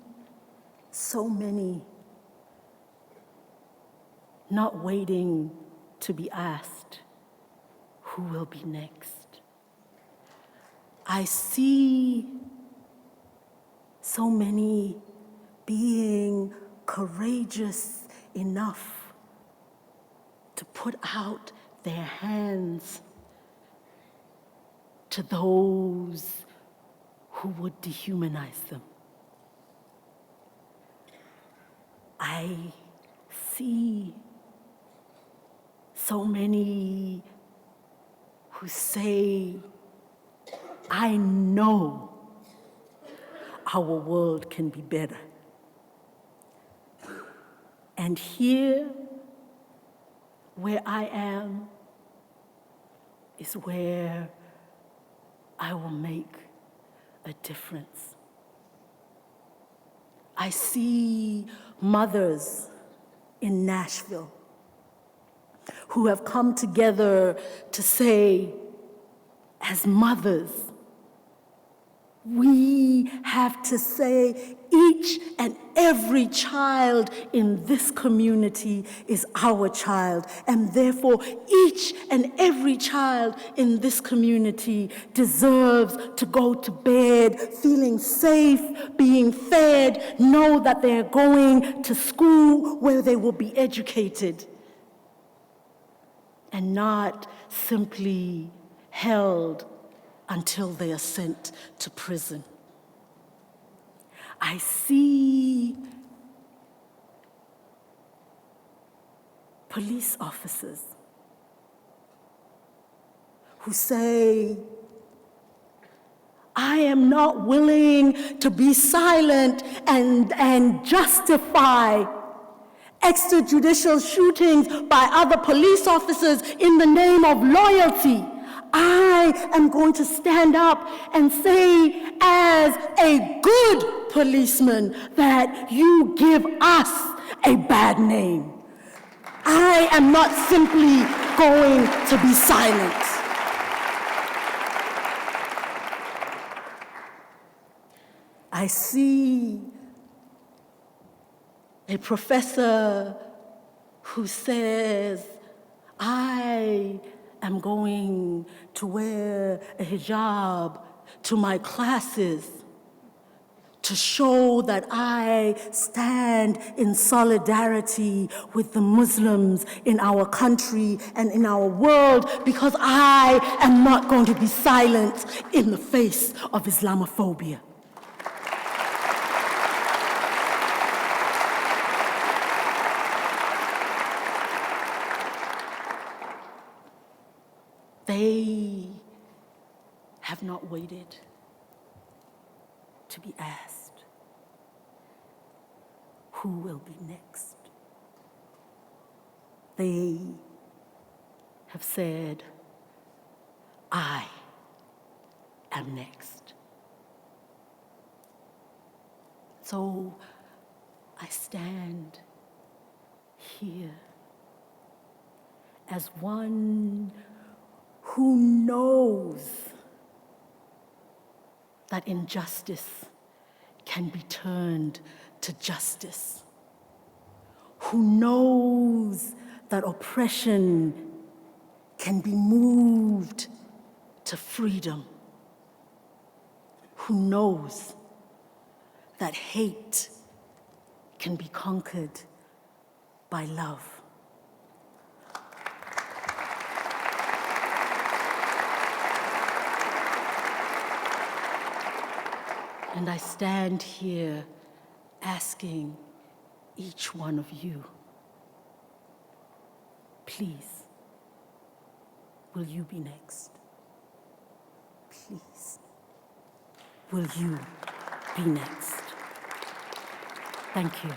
so many not waiting to be asked who will be next. I see so many being courageous enough to put out their hands to those who would dehumanize them. I see so many who say, I know our world can be better. And here, where I am, is where I will make a difference. I see mothers in Nashville who have come together to say, as mothers, we have to say each and every child in this community is our child, and therefore each and every child in this community deserves to go to bed feeling safe, being fed, know that they're going to school where they will be educated, and not simply held until they are sent to prison. I see police officers who say, I am not willing to be silent and justify extrajudicial shootings by other police officers in the name of loyalty. I am going to stand up and say, as a good policeman, that you give us a bad name. I am not simply going to be silent. I see a professor who says, I am going to wear a hijab to my classes to show that I stand in solidarity with the Muslims in our country and in our world, because I am not going to be silent in the face of Islamophobia. They have not waited to be asked, who will be next? They have said, I am next. So I stand here as one who knows that injustice can be turned to justice, who knows that oppression can be moved to freedom, who knows that hate can be conquered by love. And I stand here asking each one of you, please, will you be next? Please, will you be next? Thank you.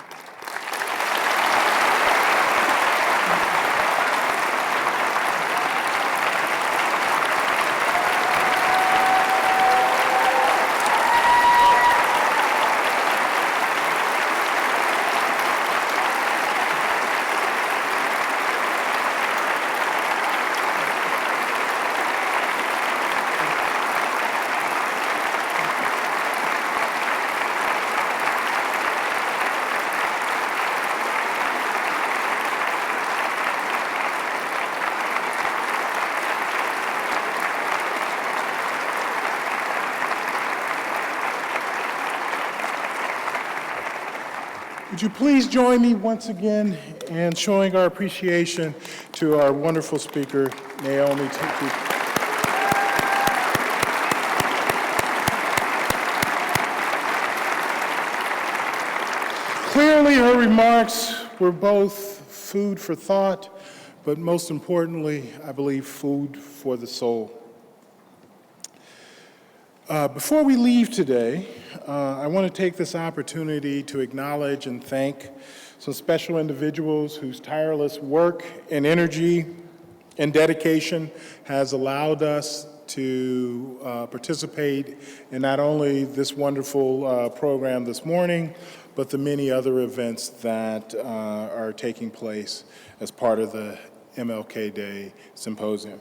Would you please join me once again in showing our appreciation to our wonderful speaker, Naomi Tutu. Clearly, her remarks were both food for thought, but most importantly, I believe, food for the soul. Before we leave today, I want to take this opportunity to acknowledge and thank some special individuals whose tireless work and energy and dedication has allowed us to participate in not only this wonderful program this morning, but the many other events that are taking place as part of the MLK Day Symposium.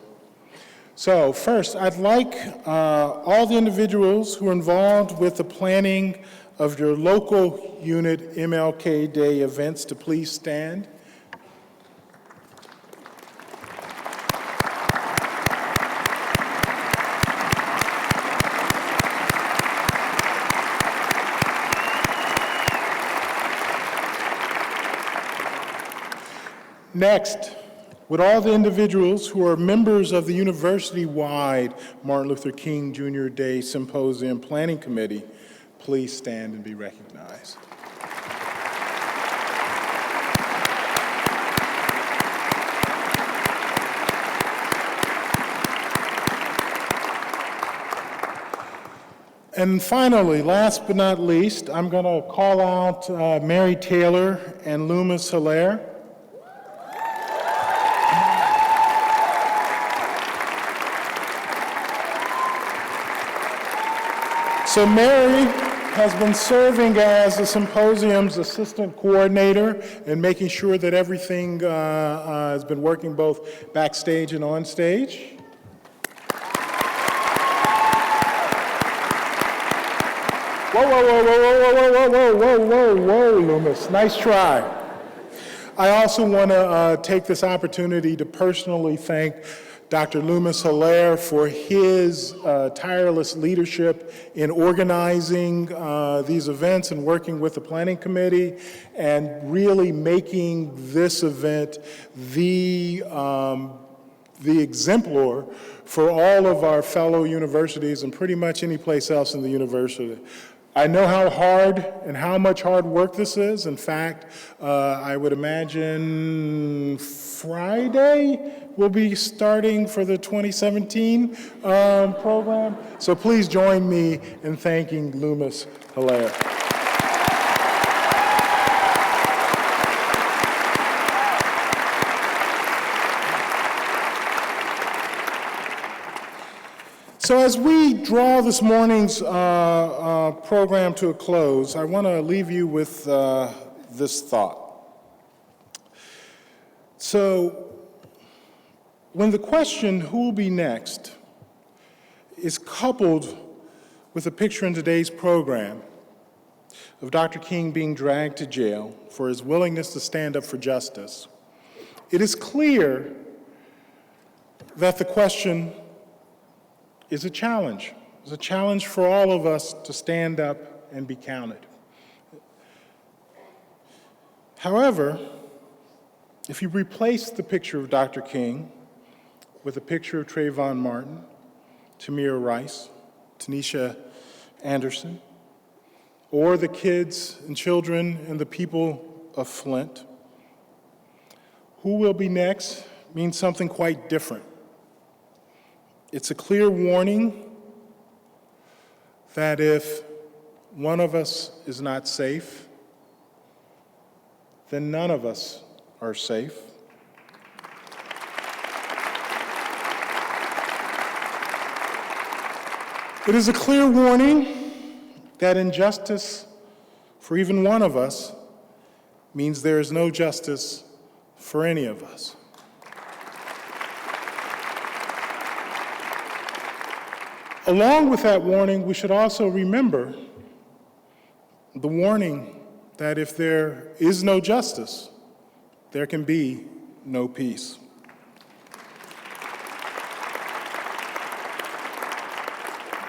So first, I'd like all the individuals who are involved with the planning of your local unit MLK Day events to please stand. Next, would all the individuals who are members of the university-wide Martin Luther King Jr. Day Symposium Planning Committee please stand and be recognized. And finally, last but not least, I'm going to call out Mary Taylor and Loomis Hilaire. So Mary has been serving as the symposium's assistant coordinator and making sure that everything has been working both backstage and on stage. Whoa, Loomis, nice try. I also want to take this opportunity to personally thank Dr. Loomis Hilaire for his tireless leadership in organizing these events and working with the planning committee and really making this event the exemplar for all of our fellow universities and pretty much any place else in the university. I know how hard and how much hard work this is. In fact, I would imagine Friday we'll be starting for the 2017 program. So please join me in thanking Loomis Hilaire. So as we draw this morning's program to a close, I want to leave you with this thought. So when the question, who will be next, is coupled with a picture in today's program of Dr. King being dragged to jail for his willingness to stand up for justice, it is clear that the question is a challenge. It's a challenge for all of us to stand up and be counted. However, if you replace the picture of Dr. King with a picture of Trayvon Martin, Tamir Rice, Tanisha Anderson, or the kids and children and the people of Flint, who will be next means something quite different. It's a clear warning that if one of us is not safe, then none of us are safe. It is a clear warning that injustice for even one of us means there is no justice for any of us. Along with that warning, we should also remember the warning that if there is no justice, there can be no peace.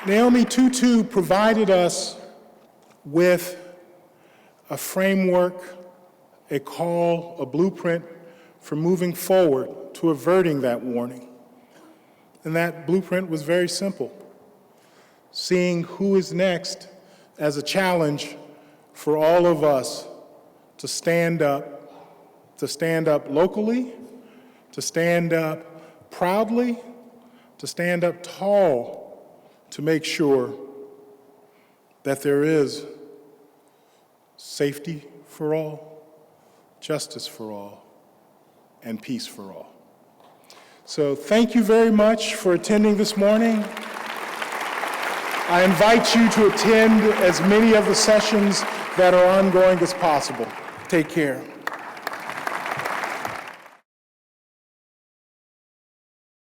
Naomi Tutu provided us with a framework, a call, a blueprint for moving forward to averting that warning. And that blueprint was very simple: seeing who is next as a challenge for all of us to stand up locally, to stand up proudly, to stand up tall, to make sure that there is safety for all, justice for all, and peace for all. So thank you very much for attending this morning. I invite you to attend as many of the sessions that are ongoing as possible. Take care.